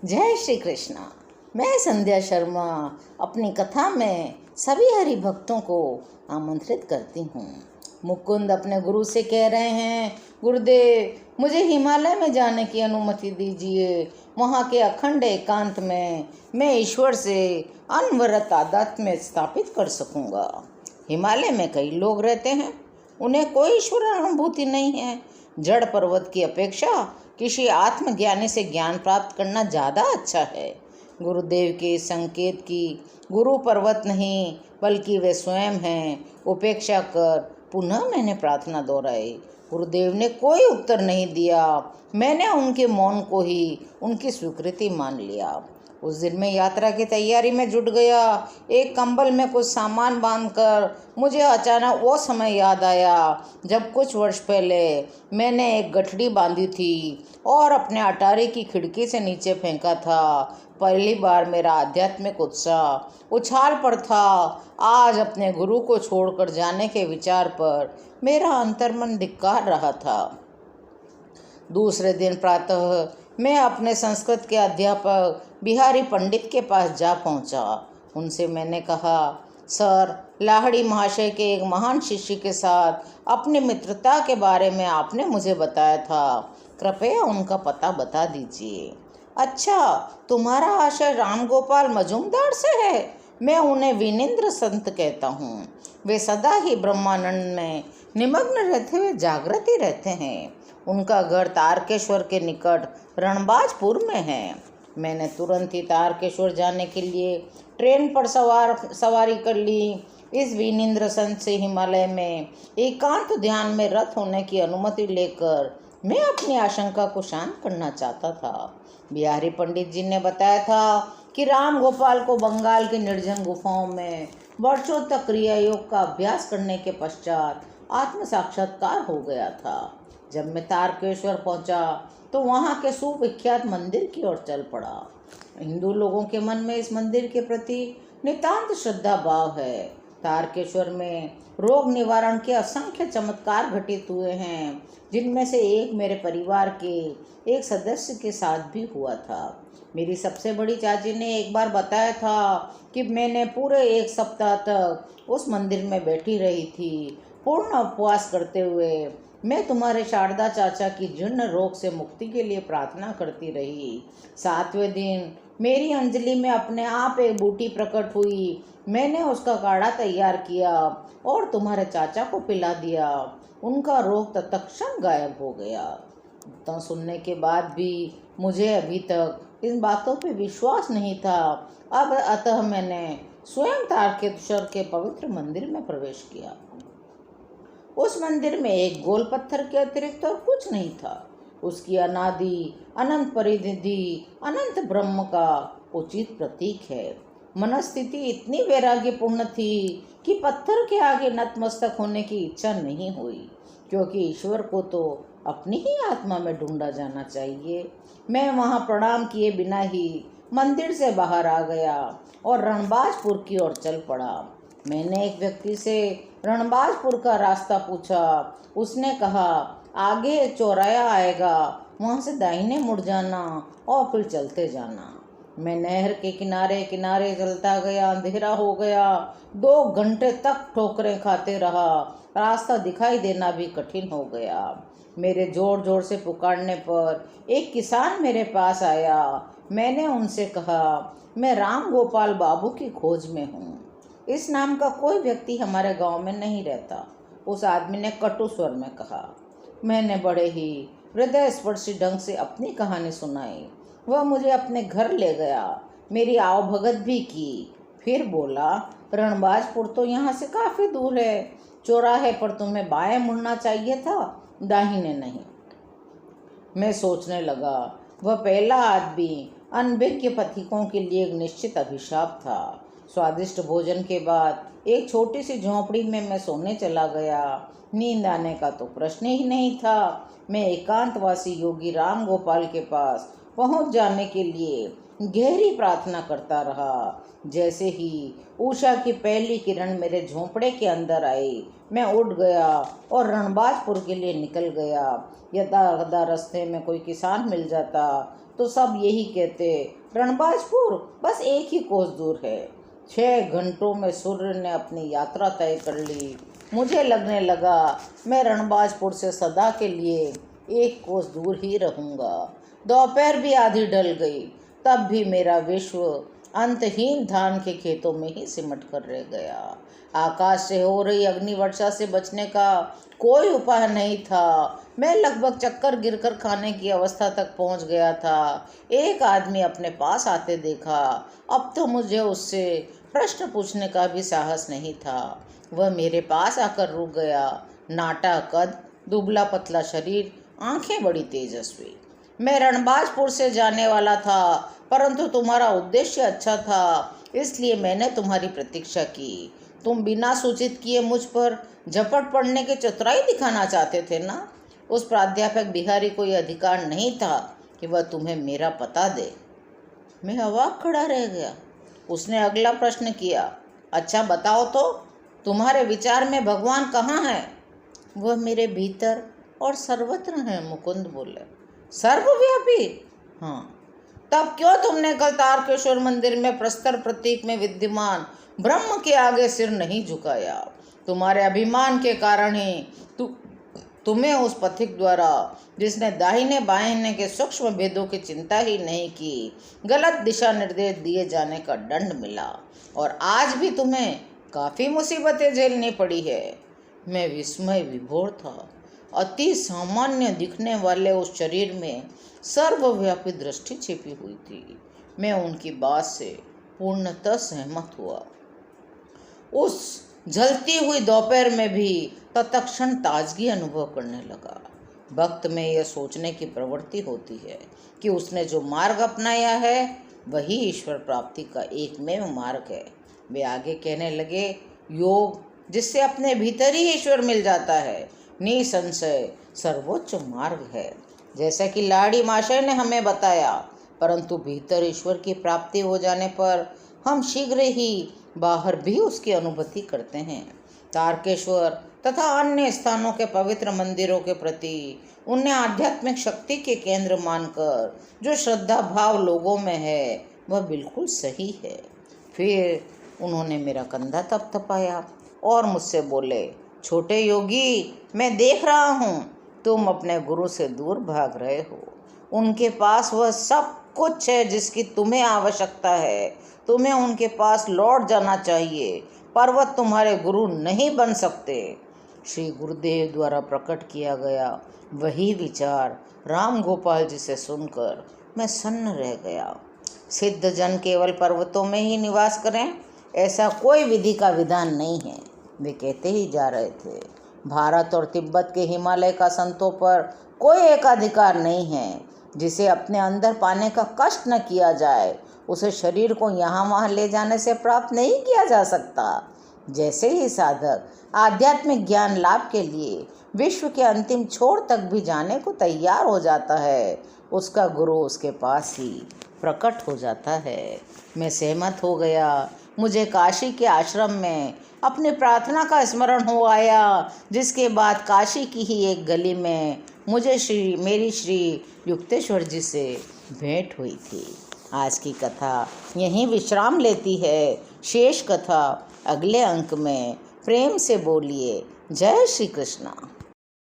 जय श्री कृष्णा। मैं संध्या शर्मा अपनी कथा में सभी हरि भक्तों को आमंत्रित करती हूँ। मुकुंद अपने गुरु से कह रहे हैं, गुरुदेव मुझे हिमालय में जाने की अनुमति दीजिए। वहाँ के अखंड एकांत में मैं ईश्वर से अनवरत आध्यात्म में स्थापित कर सकूँगा। हिमालय में कई लोग रहते हैं, उन्हें कोई ईश्वर अनुभूति नहीं है। जड़ पर्वत की अपेक्षा किसी आत्मज्ञानी से ज्ञान प्राप्त करना ज़्यादा अच्छा है। गुरुदेव के संकेत की गुरु पर्वत नहीं बल्कि वे स्वयं हैं। उपेक्षा कर पुनः मैंने प्रार्थना दोहराई। गुरुदेव ने कोई उत्तर नहीं दिया। मैंने उनके मौन को ही उनकी स्वीकृति मान लिया। उस दिन मैं यात्रा की तैयारी में जुट गया। एक कंबल में कुछ सामान बांधकर मुझे अचानक वो समय याद आया जब कुछ वर्ष पहले मैंने एक गठड़ी बांधी थी और अपने अटारी की खिड़की से नीचे फेंका था। पहली बार मेरा आध्यात्मिक उत्साह उछाल पर था। आज अपने गुरु को छोड़कर जाने के विचार पर मेरा अंतर्मन धिक्कार रहा था। दूसरे दिन प्रातः मैं अपने संस्कृत के अध्यापक बिहारी पंडित के पास जा पहुंचा। उनसे मैंने कहा, सर, लाहड़ी महाशय के एक महान शिष्य के साथ अपनी मित्रता के बारे में आपने मुझे बताया था, कृपया उनका पता बता दीजिए। अच्छा, तुम्हारा आशय राम गोपाल मजूमदार से है? मैं उन्हें विनिंद्र संत कहता हूँ। वे सदा ही ब्रह्मानंद में निमग्न रहते हुए जागृत ही रहते हैं। उनका घर तारकेश्वर के निकट रणबाजपुर में है। मैंने तुरंत ही तारकेश्वर जाने के लिए ट्रेन पर सवारी कर ली। इस विनिंद्र संत से हिमालय में एकांत ध्यान में रत होने की अनुमति लेकर मैं अपनी आशंका को शांत करना चाहता था। बिहारी पंडित जी ने बताया था कि राम गोपाल को बंगाल की निर्जन गुफाओं में वर्षों तक क्रिया योग का अभ्यास करने के पश्चात आत्म साक्षात्कार हो गया था। जब मैं तारकेश्वर पहुंचा तो वहां के सुविख्यात मंदिर की ओर चल पड़ा। हिंदू लोगों के मन में इस मंदिर के प्रति नितांत श्रद्धा भाव है। तारकेश्वर में रोग निवारण के असंख्य चमत्कार घटित हुए हैं, जिनमें से एक मेरे परिवार के एक सदस्य के साथ भी हुआ था। मेरी सबसे बड़ी चाची ने एक बार बताया था कि मैंने पूरे एक सप्ताह तक उस मंदिर में बैठी रही थी, पूर्ण उपवास करते हुए। मैं तुम्हारे शारदा चाचा की जीर्ण रोग से मुक्ति के लिए प्रार्थना करती रही। 7वें दिन मेरी अंजलि में अपने आप एक बूटी प्रकट हुई। मैंने उसका काढ़ा तैयार किया और तुम्हारे चाचा को पिला दिया। उनका रोग तत्क्षण गायब हो गया। इतना सुनने के बाद भी मुझे अभी तक इन बातों पे विश्वास नहीं था। अब अतः मैंने स्वयं तारकेश्वर के पवित्र मंदिर में प्रवेश किया। उस मंदिर में एक गोल पत्थर के अतिरिक्त और कुछ नहीं था। उसकी अनादि अनंत परिनिधि अनंत ब्रह्म का उचित प्रतीक है। मनस्थिति इतनी वैराग्यपूर्ण थी कि पत्थर के आगे नतमस्तक होने की इच्छा नहीं हुई, क्योंकि ईश्वर को तो अपनी ही आत्मा में ढूंढा जाना चाहिए। मैं वहां प्रणाम किए बिना ही मंदिर से बाहर आ गया और रणबाजपुर की ओर चल पड़ा। मैंने एक व्यक्ति से रणबाजपुर का रास्ता पूछा। उसने कहा, आगे एक चौराहा आएगा, वहाँ से दाहिने मुड़ जाना और फिर चलते जाना। मैं नहर के किनारे किनारे चलता गया। अंधेरा हो गया। 2 घंटे तक ठोकरें खाते रहा। रास्ता दिखाई देना भी कठिन हो गया। मेरे जोर जोर से पुकारने पर एक किसान मेरे पास आया। मैंने उनसे कहा, मैं राम गोपाल बाबू की खोज में हूँ। इस नाम का कोई व्यक्ति हमारे गांव में नहीं रहता, उस आदमी ने कटु स्वर में कहा। मैंने बड़े ही हृदय स्पर्शी ढंग से अपनी कहानी सुनाई। वह मुझे अपने घर ले गया, मेरी आवभगत भी की। फिर बोला, रणबाजपुर तो यहाँ से काफ़ी दूर है। चौराहे पर तुम्हें बाएं मुड़ना चाहिए था, दाहिने नहीं। मैं सोचने लगा, वह पहला आदमी अनभिज्ञ पथिकों के लिए एक निश्चित अभिशाप था। स्वादिष्ट भोजन के बाद एक छोटी सी झोंपड़ी में मैं सोने चला गया। नींद आने का तो प्रश्न ही नहीं था। मैं एकांतवासी योगी राम गोपाल के पास पहुंच जाने के लिए गहरी प्रार्थना करता रहा। जैसे ही उषा की पहली किरण मेरे झोंपड़े के अंदर आई, मैं उठ गया और रणबाजपुर के लिए निकल गया। यदा रास्ते में कोई किसान मिल जाता तो सब यही कहते, रणबाजपुर बस एक ही कोस दूर है। 6 घंटों में सूर्य ने अपनी यात्रा तय कर ली। मुझे लगने लगा मैं रणबाजपुर से सदा के लिए 1 कोस दूर ही रहूँगा। दोपहर भी आधी ढल गई, तब भी मेरा विश्व अंतहीन धान के खेतों में ही सिमट कर रह गया। आकाश से हो रही अग्निवर्षा से बचने का कोई उपाय नहीं था। मैं लगभग चक्कर गिरकर खाने की अवस्था तक पहुंच गया था। एक आदमी अपने पास आते देखा। अब तो मुझे उससे प्रश्न पूछने का भी साहस नहीं था। वह मेरे पास आकर रुक गया। नाटा कद, दुबला पतला शरीर, आंखें बड़ी तेजस्वी। मैं रणबाजपुर से जाने वाला था, परंतु तुम्हारा उद्देश्य अच्छा था, इसलिए मैंने तुम्हारी प्रतीक्षा की। तुम बिना सूचित किए मुझ पर झपट पड़ने की चतुराई दिखाना चाहते थे ना। उस प्राध्यापक बिहारी को यह अधिकार नहीं था कि वह तुम्हें मेरा पता दे। मैं अवाक खड़ा रह गया। उसने अगला प्रश्न किया, अच्छा बताओ तो, तुम्हारे विचार में भगवान कहाँ है? वह मेरे भीतर और सर्वत्र है, मुकुंद बोले। सर्वव्यापी? हाँ। तब क्यों तुमने कल तारकेश्वर मंदिर में प्रस्तर प्रतीक में विद्यमान ब्रह्म के आगे सिर नहीं झुकाया? तुम्हारे अभिमान के कारण ही तुम्हें उस पथिक द्वारा, जिसने दाहिने बाहिने के सूक्ष्म भेदों की चिंता ही नहीं की, गलत दिशा निर्देश दिए जाने का दंड मिला, और आज भी तुम्हें काफ़ी मुसीबतें झेलनी पड़ी है। मैं विस्मय विभोर था। अति सामान्य दिखने वाले उस शरीर में सर्वव्यापी दृष्टि छिपी हुई थी। मैं उनकी बात से पूर्णतः सहमत हुआ। उस जलती हुई दोपहर में भी तत्क्षण ताजगी अनुभव करने लगा। भक्त में यह सोचने की प्रवृत्ति होती है कि उसने जो मार्ग अपनाया है वही ईश्वर प्राप्ति का एकमेव मार्ग है। वे आगे कहने लगे, योग जिससे अपने भीतर ही ईश्वर मिल जाता है, निसंशय सर्वोच्च मार्ग है, जैसा कि लाड़ी माशय ने हमें बताया। परंतु भीतर ईश्वर की प्राप्ति हो जाने पर हम शीघ्र ही बाहर भी उसकी अनुभूति करते हैं। तारकेश्वर तथा अन्य स्थानों के पवित्र मंदिरों के प्रति उन्हें आध्यात्मिक शक्ति के केंद्र मानकर जो श्रद्धा भाव लोगों में है वह बिल्कुल सही है। फिर उन्होंने मेरा कंधा थपथपाया और मुझसे बोले, छोटे योगी, मैं देख रहा हूँ तुम अपने गुरु से दूर भाग रहे हो। उनके पास वह सब कुछ है जिसकी तुम्हें आवश्यकता है। तुम्हें उनके पास लौट जाना चाहिए। पर्वत तुम्हारे गुरु नहीं बन सकते। श्री गुरुदेव द्वारा प्रकट किया गया वही विचार राम गोपाल जी से सुनकर मैं सन्न रह गया। सिद्ध जन केवल पर्वतों में ही निवास करें, ऐसा कोई विधि का विधान नहीं है, वे कहते ही जा रहे थे। भारत और तिब्बत के हिमालय का संतों पर कोई एकाधिकार नहीं है। जिसे अपने अंदर पाने का कष्ट न किया जाए, उसे शरीर को यहाँ वहाँ ले जाने से प्राप्त नहीं किया जा सकता। जैसे ही साधक आध्यात्मिक ज्ञान लाभ के लिए विश्व के अंतिम छोर तक भी जाने को तैयार हो जाता है, उसका गुरु उसके पास ही प्रकट हो जाता है। मैं सहमत हो गया। मुझे काशी के आश्रम में अपनी प्रार्थना का स्मरण हो आया, जिसके बाद काशी की ही एक गली में मुझे मेरी श्री युक्तेश्वर जी से भेंट हुई थी। आज की कथा यहीं विश्राम लेती है। शेष कथा अगले अंक में। प्रेम से बोलिए जय श्री कृष्णा।